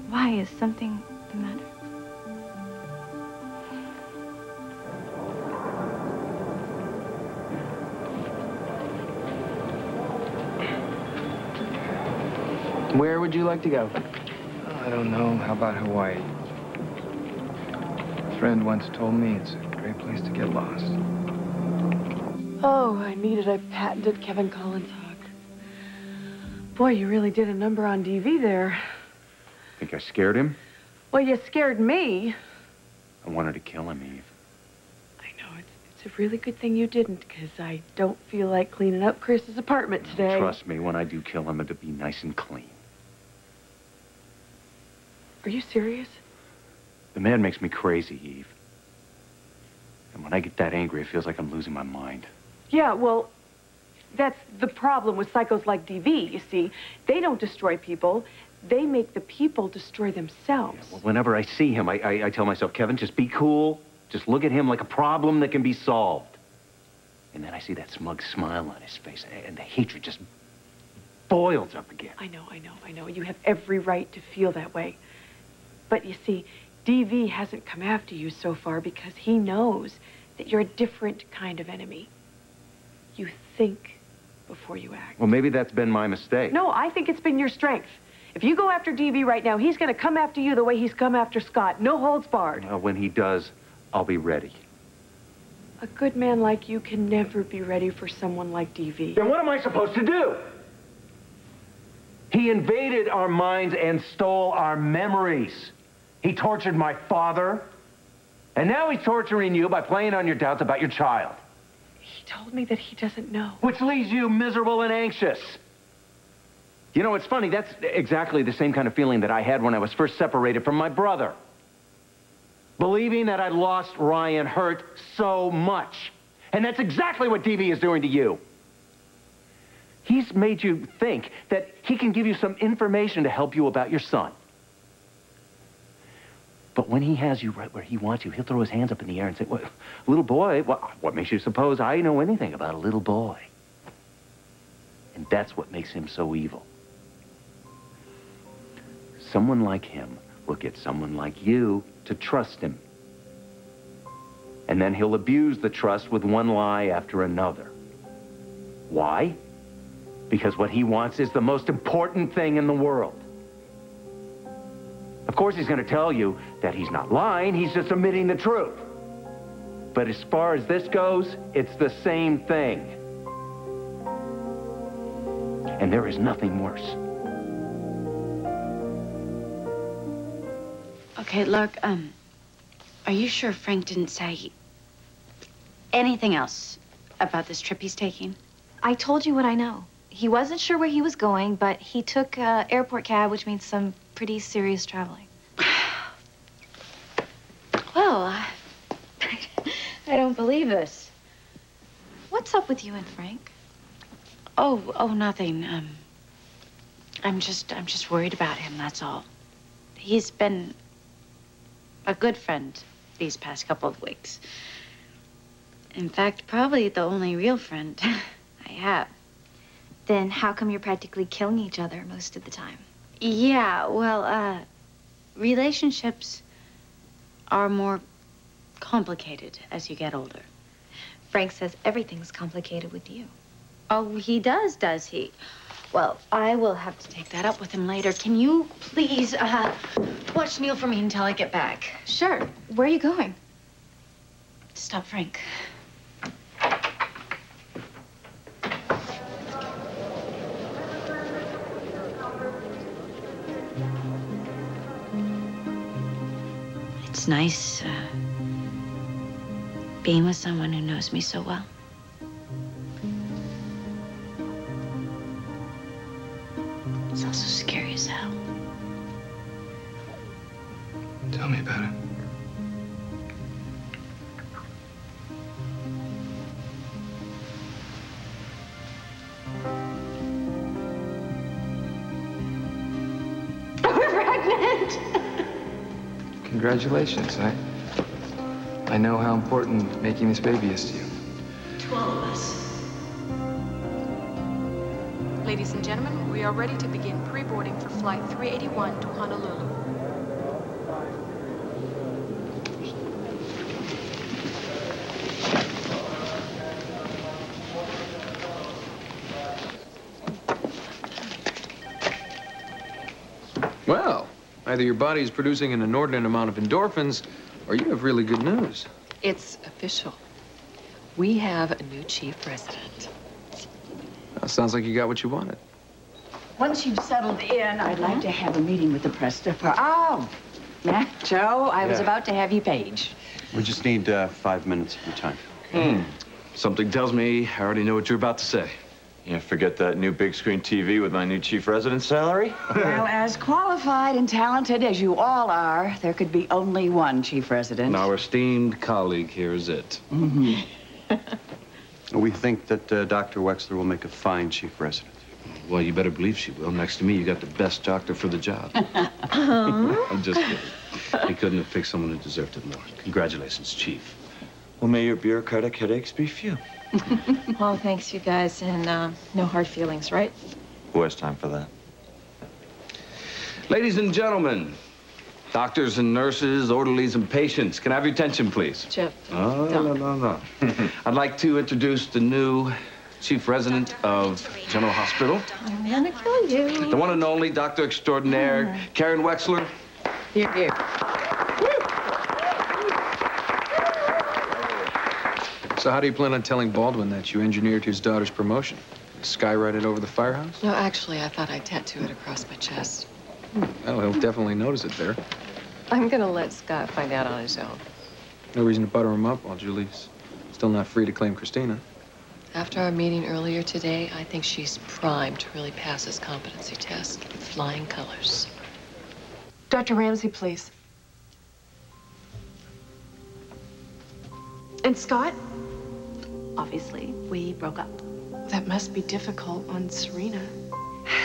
S14: Why? Is something the matter?
S10: Where would you like to go? I don't know. How about Hawaii? A friend once told me it's a great place to get lost.
S2: Oh, I needed a patented Kevin Collins hug. Boy, you really did a number on DV there.
S9: Think I scared him?
S2: Well, you scared me.
S9: I wanted to kill him, Eve.
S2: I know, it's a really good thing you didn't, because I don't feel like cleaning up Chris's apartment today.
S9: Trust me, when I do kill him, it'll be nice and clean.
S2: Are you serious?
S9: The man makes me crazy, Eve. And when I get that angry, it feels like I'm losing my mind.
S2: Yeah, well, that's the problem with psychos like DV, you see. They don't destroy people. They make the people destroy themselves.
S9: Yeah, well, whenever I see him, I tell myself, Kevin, just be cool. Just look at him like a problem that can be solved. And then I see that smug smile on his face, and the hatred just boils up again.
S2: I know. You have every right to feel that way. But you see, DV hasn't come after you so far because he knows that you're a different kind of enemy. You think before you act.
S9: Well, maybe that's been my mistake.
S2: No, I think it's been your strength. If you go after DV right now, he's going to come after you the way he's come after Scott. No holds barred.
S9: Well, when he does, I'll be ready.
S2: A good man like you can never be ready for someone like DV.
S9: Then what am I supposed to do? He invaded our minds and stole our memories. He tortured my father. And now he's torturing you by playing on your doubts about your child.
S2: He told me that he doesn't know.
S9: Which leaves you miserable and anxious. You know, it's funny, that's exactly the same kind of feeling that I had when I was first separated from my brother. Believing that I'd lost Ryan hurt so much. And that's exactly what DV is doing to you. He's made you think that he can give you some information to help you about your son. But when he has you right where he wants you, he'll throw his hands up in the air and say, well, little boy, what makes you suppose I know anything about a little boy? And that's what makes him so evil. Someone like him will get someone like you to trust him. And then he'll abuse the trust with one lie after another. Why? Because what he wants is the most important thing in the world. Of course he's going to tell you that he's not lying, he's just admitting the truth. But as far as this goes, it's the same thing. And there is nothing worse.
S6: Okay, look, are you sure Frank didn't say anything else about this trip he's taking?
S14: I told you what I know. He wasn't sure where he was going, but he took an airport cab, which means some pretty serious traveling.
S6: Well, I don't believe this.
S14: What's up with you and Frank?
S6: Oh, nothing. I'm just worried about him, that's all. He's been a good friend these past couple of weeks. In fact, probably the only real friend I have.
S14: Then how come you're practically killing each other most of the time?
S6: Yeah, well, relationships are more complicated as you get older.
S14: Frank says everything's complicated with you.
S6: Oh, he does he? Well, I will have to take that up with him later. Can you please, watch Neil for me until I get back?
S14: Sure. Where are you going?
S6: Stop Frank. It's nice, being with someone who knows me so well. It's also scary as hell.
S10: Tell me about it.
S6: We're pregnant!
S10: Congratulations. I know how important making this baby is to you.
S6: To all of us.
S2: Ladies and gentlemen, we are ready to begin pre-boarding for Flight 381 to Honolulu.
S10: Well, either your body is producing an inordinate amount of endorphins, or you have really good news.
S11: It's official. We have a new chief resident.
S10: Sounds like you got what you wanted.
S15: Once you've settled in, I'd like to have a meeting with the press department. Oh, yeah, Joe, I was about to have you page.
S16: We just need 5 minutes of your time.
S5: Something tells me I already know what you're about to say.
S17: Yeah, forget that new big screen TV with my new chief resident's salary?
S15: Well, as qualified and talented as you all are, there could be only one chief resident.
S5: And our esteemed colleague here is it.
S15: Mm-hmm.
S16: We think that Dr. Wexler will make a fine chief resident.
S5: Well, you better believe she will. Next to me, you got the best doctor for the job. I'm just kidding. He couldn't have picked someone who deserved it more. Congratulations, Chief.
S17: Well, may your bureaucratic headaches be few.
S11: Well, thanks, you guys, and no hard feelings, right?
S17: Who has time for that?
S5: Ladies and gentlemen, doctors and nurses, orderlies and patients, can I have your attention, please?
S11: Chip.
S5: Oh, no. I'd like to introduce the new chief resident of General Hospital.
S11: I'm gonna kill you.
S5: The one and only Dr. Extraordinaire, Karen Wexler.
S15: Here, here.
S10: So how do you plan on telling Baldwin that you engineered his daughter's promotion? Skywrite it over the firehouse?
S11: No, actually, I thought I'd tattoo it across my chest.
S10: Well, he'll definitely notice it there.
S11: I'm gonna let Scott find out on his own.
S10: No reason to butter him up while Julie's still not free to claim Christina.
S11: After our meeting earlier today, I think she's primed to really pass his competency test with flying colors.
S2: Dr. Ramsey, please. And Scott?
S1: Obviously, we broke up.
S2: That must be difficult on Serena.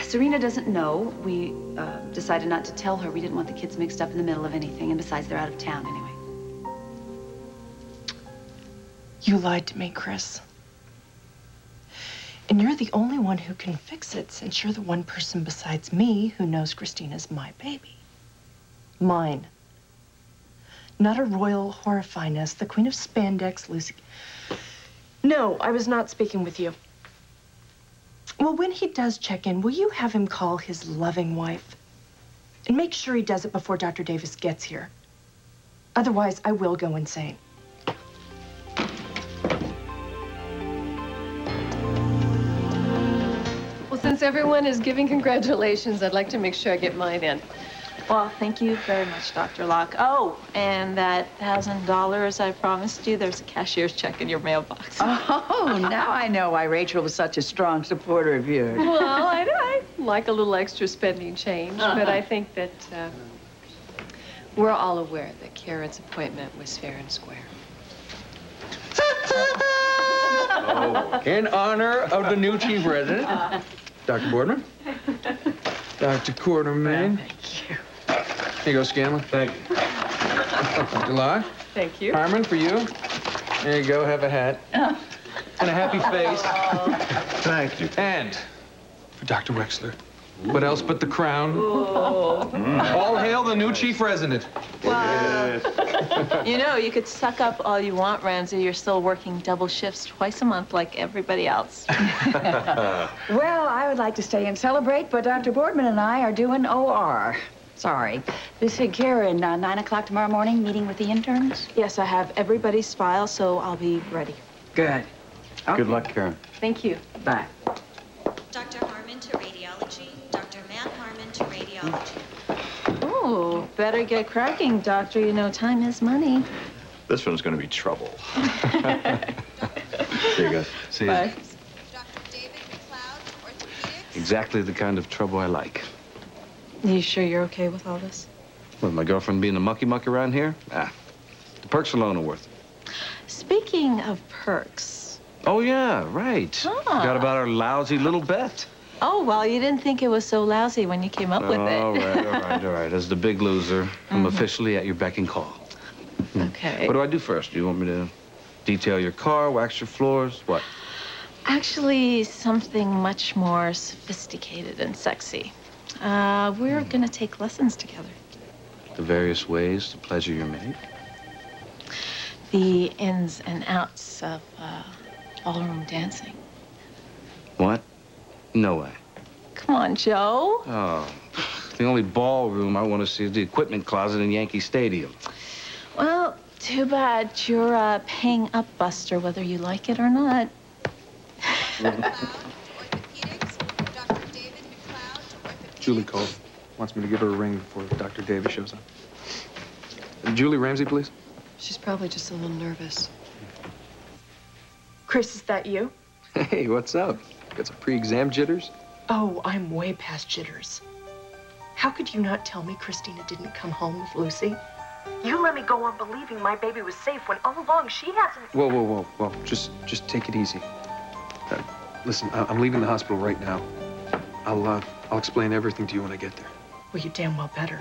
S1: Serena doesn't know. We decided not to tell her. We didn't want the kids mixed up in the middle of anything, and besides, they're out of town anyway.
S2: You lied to me, Chris. And you're the only one who can fix it, since you're the one person besides me who knows Christina's my baby. Mine. Not a royal horrifyness, the queen of spandex, Lucy. No, I was not speaking with you. Well, when he does check in, will you have him call his loving wife? And make sure he does it before Dr. Davis gets here. Otherwise, I will go insane.
S11: Well, since everyone is giving congratulations, I'd like to make sure I get mine in.
S6: Well, thank you very much, Dr. Locke. Oh, and that $1,000 I promised you, there's a cashier's check in your mailbox.
S15: Oh, now I know why Rachel was such a strong supporter of yours.
S11: Well, I like a little extra spending change, but I think that we're all aware that Karen's appointment was fair and square.
S10: Oh, in honor of the new chief resident, Dr. Boardman, Dr. Quartermain.
S15: Thank you.
S10: Here you go, Scanlon. Thank you. Dr. Locke.
S11: Thank you.
S10: Harmon, for you. There you go, have a hat. And a happy face.
S8: Thank you.
S10: And for Dr. Wexler. What else but the crown?
S6: Oh.
S10: All hail the new chief resident.
S6: Wow. You know, you could suck up all you want, Ramsey. You're still working double shifts twice a month like everybody else.
S15: Well, I would like to stay and celebrate, but Dr. Boardman and I are doing OR. Sorry. This is Karen, 9 o'clock tomorrow morning, meeting with the interns?
S6: Yes, I have everybody's file, so I'll be ready.
S15: Good. Okay.
S16: Good luck, Karen.
S6: Thank you.
S15: Bye.
S18: Dr. Harmon to radiology. Dr. Matt Harmon to radiology.
S6: Oh, better get cracking, doctor. You know, time is money.
S17: This one's going to be trouble.
S5: See you guys.
S9: See you.
S6: Bye.
S18: Dr. David McLeod, orthopedics.
S5: Exactly the kind of trouble I like.
S6: You sure you're okay with all this?
S5: With my girlfriend being a mucky-muck around here? Ah, the perks alone are worth it.
S6: Speaking of perks.
S5: Oh, yeah, right. Forgot about our lousy little bet.
S6: Oh, well, you didn't think it was so lousy when you came up with it.
S5: All right. As the big loser, I'm officially at your beck and call.
S6: Okay.
S5: What do I do first? Do you want me to detail your car, wax your floors? What?
S6: Actually, something much more sophisticated and sexy. We're gonna take lessons together.
S5: The various ways to pleasure your mate?
S6: The ins and outs of ballroom dancing.
S5: What? No way.
S6: Come on, Joe.
S5: Oh, the only ballroom I want to see is the equipment closet in Yankee Stadium.
S6: Well, too bad you're paying up, Buster, whether you like it or not.
S10: Julie called. Wants me to give her a ring before Dr. Davis shows up. Julie Ramsey, please.
S11: She's probably just a little nervous.
S2: Chris, is that you?
S10: Hey, what's up? Got some pre-exam jitters?
S2: Oh, I'm way past jitters. How could you not tell me Christina didn't come home with Lucy? You let me go on believing my baby was safe when all along she hasn't.
S10: Whoa. Just take it easy. Listen, I'm leaving the hospital right now. I'll explain everything to you when I get there.
S2: Well, you damn well better.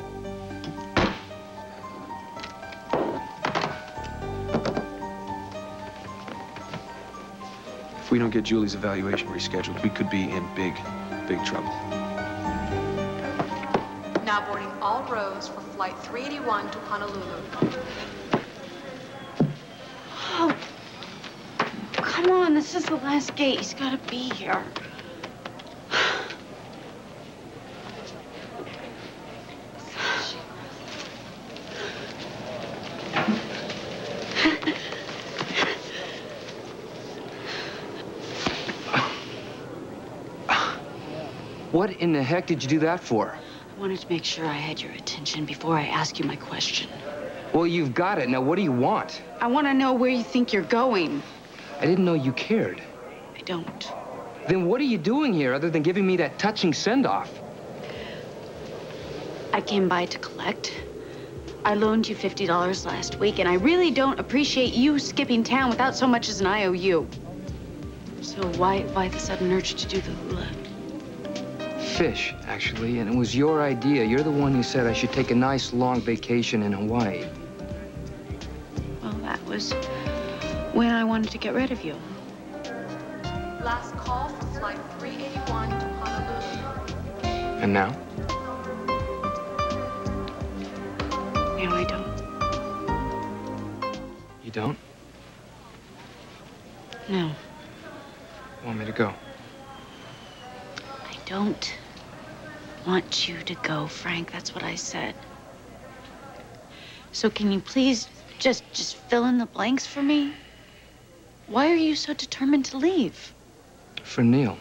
S10: If we don't get Julie's evaluation rescheduled, we could be in big trouble.
S11: Now boarding all rows for flight 381 to Honolulu.
S6: Oh, come on, this is the last gate. He's got to be here.
S10: What in the heck did you do that for?
S15: I wanted to make sure I had your attention before I ask you my question.
S10: Well, you've got it. Now, what do you want?
S15: I want to know where you think you're going.
S10: I didn't know you cared.
S15: I don't.
S10: Then what are you doing here other than giving me that touching send-off?
S15: I came by to collect. I loaned you $50 last week, and I really don't appreciate you skipping town without so much as an IOU. So why the sudden urge to do the hula?
S10: Fish, actually, and it was your idea. You're the one who said I should take a nice long vacation in Hawaii.
S15: Well, that was when I wanted to get rid of you.
S11: Last call for flight 381 to Honolulu.
S10: And now?
S15: Now I don't.
S10: You don't?
S15: No,
S10: Want me to go?
S15: I don't. want you to go, Frank. That's what I said. So can you please just fill in the blanks for me? Why are you so determined to leave?
S10: For Neil.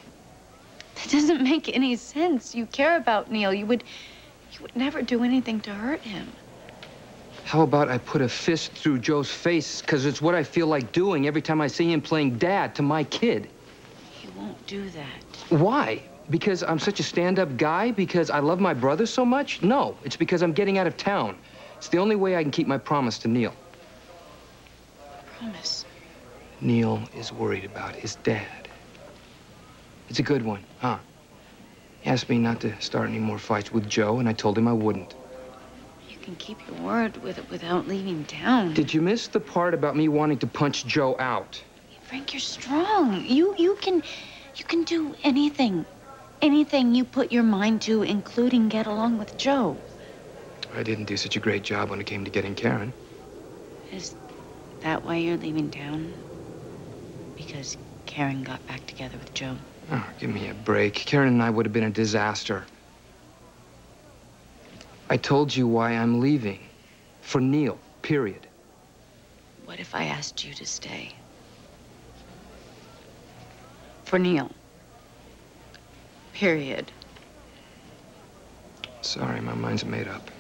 S15: That doesn't make any sense. You care about Neil. You would never do anything to hurt him.
S10: How about I put a fist through Joe's face, because it's what I feel like doing every time I see him playing dad to my kid.
S15: You won't do that.
S10: Why? Because I'm such a stand-up guy? Because I love my brother so much? No, it's because I'm getting out of town. It's the only way I can keep my promise to Neil.
S15: Promise?
S10: Neil is worried about his dad. It's a good one, huh? He asked me not to start any more fights with Joe, and I told him I wouldn't.
S15: You can keep your word without leaving town.
S10: Did you miss the part about me wanting to punch Joe out?
S15: Frank, you're strong. You can do anything. Anything you put your mind to, including get along with Joe.
S10: I didn't do such a great job when it came to getting Karen.
S15: Is that why you're leaving town? Because Karen got back together with Joe?
S10: Oh, give me a break. Karen and I would have been a disaster. I told you why I'm leaving. For Neil, period.
S15: What if I asked you to stay? For Neil. Period.
S10: Sorry, my mind's made up.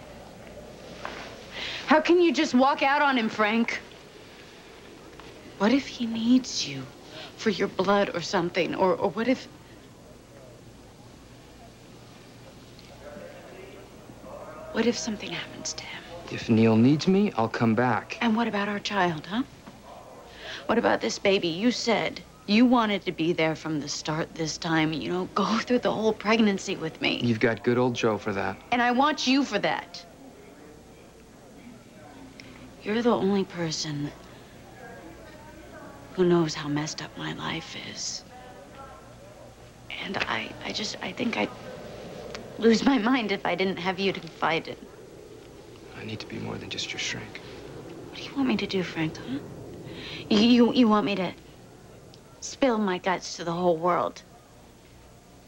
S15: How can you just walk out on him, Frank? What if he needs you for your blood or something? Or what if... What if something happens to him?
S10: If Neil needs me, I'll come back.
S15: And what about our child, huh? What about this baby? You said you wanted to be there from the start this time, you know, go through the whole pregnancy with me.
S10: You've got good old Joe for that.
S15: And I want you for that. You're the only person who knows how messed up my life is. And I think I'd lose my mind if I didn't have you to confide in.
S10: I need to be more than just your shrink.
S15: What do you want me to do, Frank, huh? You want me to spill my guts to the whole world?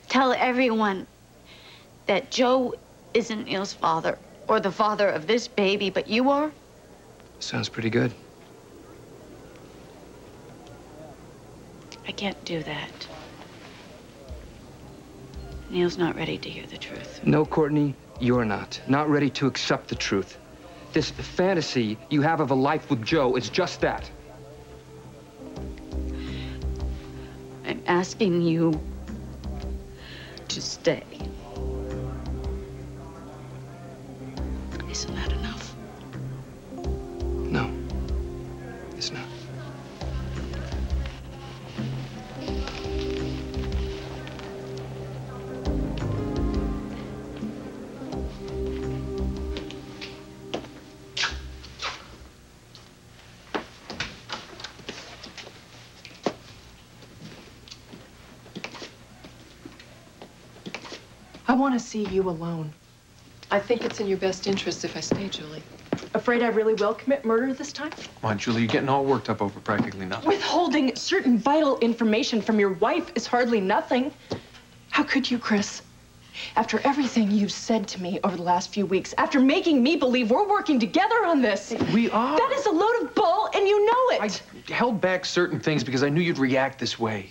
S15: Tell everyone that Joe isn't Neil's father or the father of this baby, but you are?
S10: Sounds pretty good.
S15: I can't do that. Neil's not ready to hear the truth.
S10: No, Courtney, you're not. Not ready to accept the truth. This fantasy you have of a life with Joe is just that.
S15: I'm asking you to stay. Isn't that enough?
S10: No, it's not.
S2: I want to see you alone.
S11: I think it's in your best interest if I stay, Julie.
S2: Afraid I really will commit murder this time?
S19: Come on, Julie, you're getting all worked up over practically nothing.
S2: Withholding certain vital information from your wife is hardly nothing. How could you, Chris? After everything you've said to me over the last few weeks, after making me believe we're working together on this.
S19: We are.
S2: That is a load of bull, and you know it.
S19: I held back certain things because I knew you'd react this way.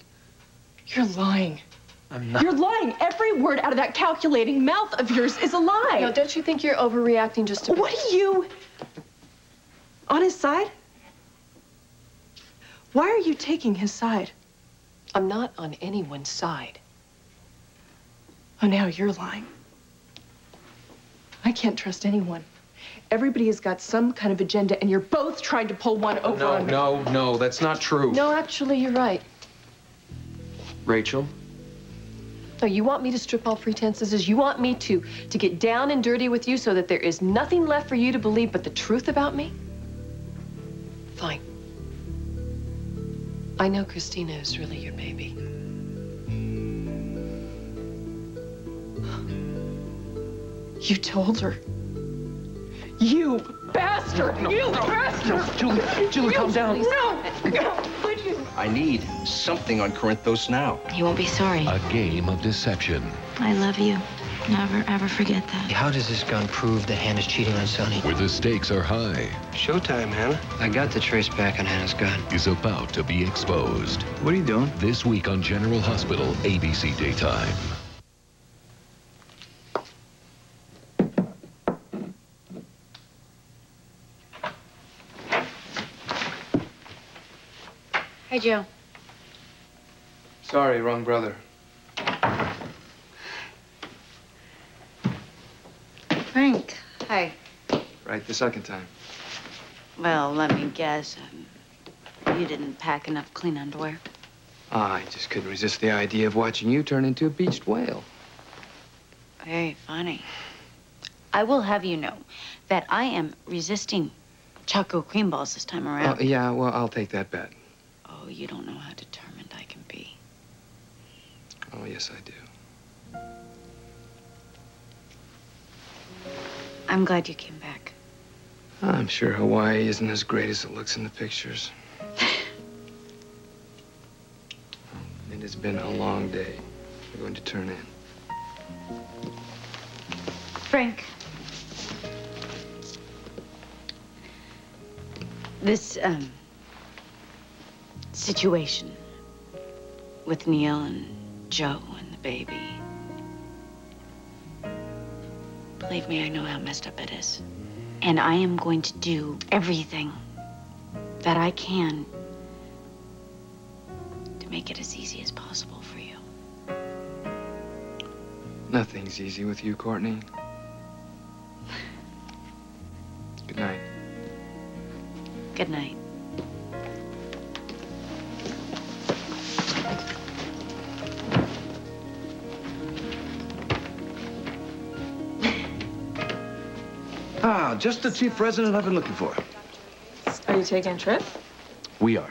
S2: You're lying.
S19: I'm not.
S2: You're lying. Every word out of that calculating mouth of yours is a lie.
S11: No, don't you think you're overreacting just a bit?
S2: What are you... on his side? Why are you taking his side?
S11: I'm not on anyone's side.
S2: Oh, now you're lying. I can't trust anyone. Everybody has got some kind of agenda, and you're both trying to pull one over on me.
S19: No, that's not true.
S11: No, actually, you're right.
S19: Rachel?
S11: No, you want me to strip all pretenses? You want me to get down and dirty with you so that there is nothing left for you to believe but the truth about me? Fine. I know Christina is really your baby.
S2: You told her. You bastard!
S19: No,
S2: you bastard!
S19: Julie, calm down.
S2: No!
S20: I need something on Corinthos now.
S15: You won't be sorry.
S12: A game of deception.
S15: I love you. Never, ever forget that.
S20: How does this gun prove that Hannah's cheating on Sonny?
S21: Where the stakes are high.
S20: Showtime, Hannah. I got the trace back on Hannah's gun.
S21: Is about to be exposed.
S8: What are you doing?
S21: This week on General Hospital, ABC Daytime.
S15: Hi, Joe.
S10: Sorry, wrong brother.
S15: Frank, hi.
S10: Right the second time.
S15: Well, let me guess. You didn't pack enough clean underwear?
S10: I just couldn't resist the idea of watching you turn into a beached whale.
S15: Very funny. I will have you know that I am resisting choco cream balls this time around.
S10: Yeah, well, I'll take that bet.
S15: Oh, you don't know how determined I can be.
S10: Oh, yes, I do.
S15: I'm glad you came back.
S10: I'm sure Hawaii isn't as great as it looks in the pictures. It has been a long day. We're going to turn in.
S15: Frank. This, situation with Neil and Joe and the baby. Believe me, I know how messed up it is. And I am going to do everything that I can to make it as easy as possible for you.
S10: Nothing's easy with you, Courtney. Good night.
S15: Good night.
S5: Ah, just the chief resident I've been looking for.
S2: Are you taking a trip?
S5: We are.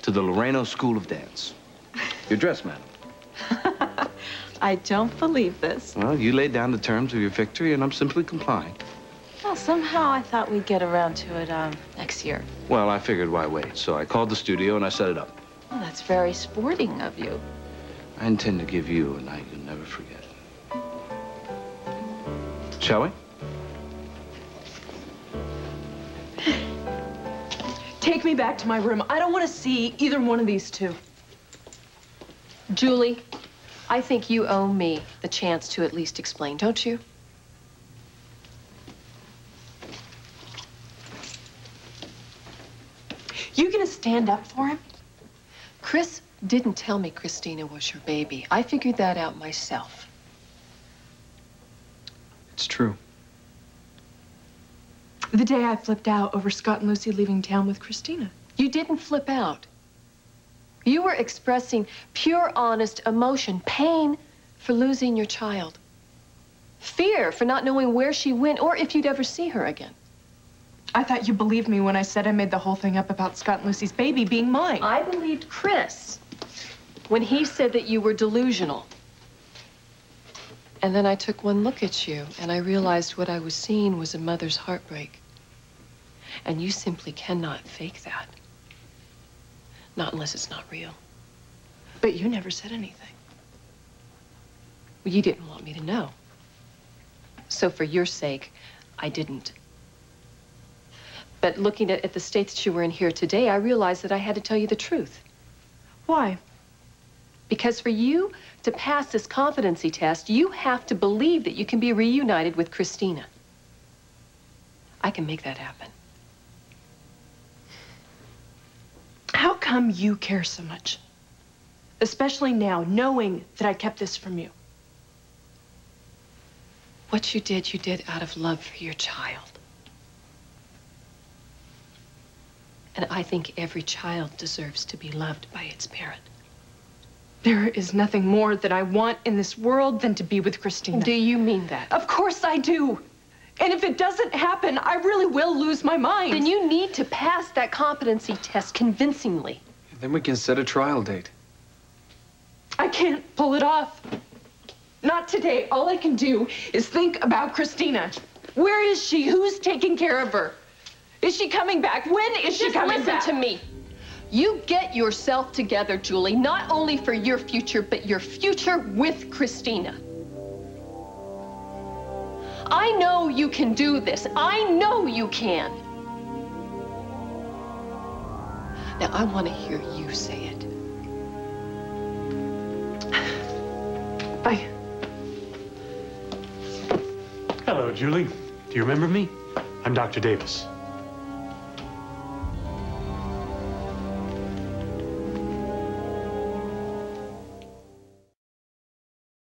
S5: To the Loreno School of Dance. Your dress, madam.
S2: I don't believe this.
S5: Well, you laid down the terms of your victory, and I'm simply complying.
S2: Well, somehow I thought we'd get around to it next year.
S5: Well, I figured why wait, so I called the studio and I set it up.
S2: Well, that's very sporting of you.
S5: I intend to give you a night you'll never forget. Shall we?
S2: Take me back to my room. I don't want to see either one of these two. Julie, I think you owe me the chance to at least explain, don't you? You gonna stand up for him? Chris didn't tell me Christina was your baby. I figured that out myself.
S10: It's true.
S2: The day I flipped out over Scott and Lucy leaving town with Christina. You didn't flip out. You were expressing pure, honest emotion, pain for losing your child, fear for not knowing where she went or if you'd ever see her again. I thought you believed me when I said I made the whole thing up about Scott and Lucy's baby being mine. I believed Chris when he said that you were delusional. And then I took one look at you, and I realized what I was seeing was a mother's heartbreak. And you simply cannot fake that. Not unless it's not real. But you never said anything. Well, you didn't want me to know. So for your sake, I didn't. But looking at the state that you were in here today, I realized that I had to tell you the truth. Why? Because for you to pass this competency test, you have to believe that you can be reunited with Christina. I can make that happen. How come you care so much? Especially now, knowing that I kept this from you. What you did out of love for your child. And I think every child deserves to be loved by its parent. There is nothing more that I want in this world than to be with Christina. Do you mean that? Of course I do. And if it doesn't happen, I really will lose my mind. Then you need to pass that competency test convincingly.
S19: Then we can set a trial date.
S2: I can't pull it off. Not today. All I can do is think about Christina. Where is she? Who's taking care of her? Is she coming back? When is she coming back? Listen to me. You get yourself together, Julie, not only for your future, but your future with Christina.
S11: I know you can do this. I know you can. Now, I want to hear you say it. Bye.
S7: Hello, Julie. Do you remember me? I'm Dr. Davis.